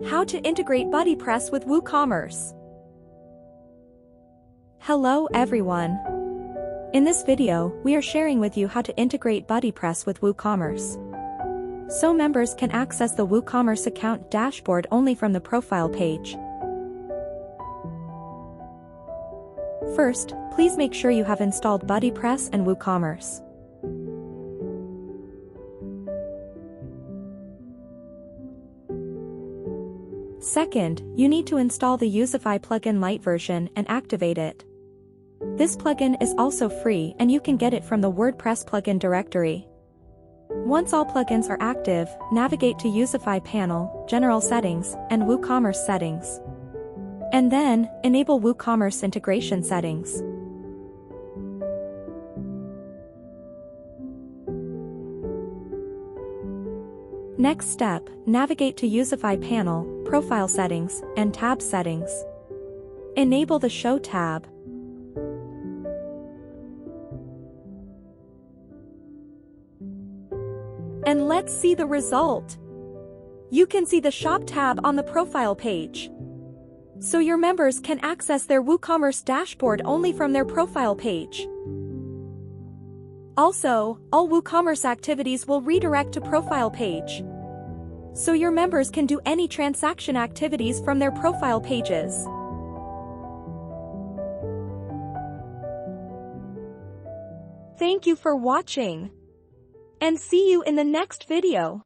How to integrate BuddyPress with WooCommerce. Hello everyone. In this video, we are sharing with you how to integrate BuddyPress with WooCommerce, so members can access the WooCommerce account dashboard only from the profile page. First, please make sure you have installed BuddyPress and WooCommerce. Second, you need to install the Youzify plugin Lite version and activate it. This plugin is also free and you can get it from the WordPress plugin directory. Once all plugins are active, navigate to Youzify panel, General Settings, and WooCommerce Settings. And then, enable WooCommerce integration settings. Next step, navigate to Youzify panel, Profile Settings, and Tab Settings. Enable the Show tab. And let's see the result. You can see the Shop tab on the profile page, so your members can access their WooCommerce dashboard only from their profile page. Also, all WooCommerce activities will redirect to profile page, so your members can do any transaction activities from their profile pages. Thank you for watching, and see you in the next video.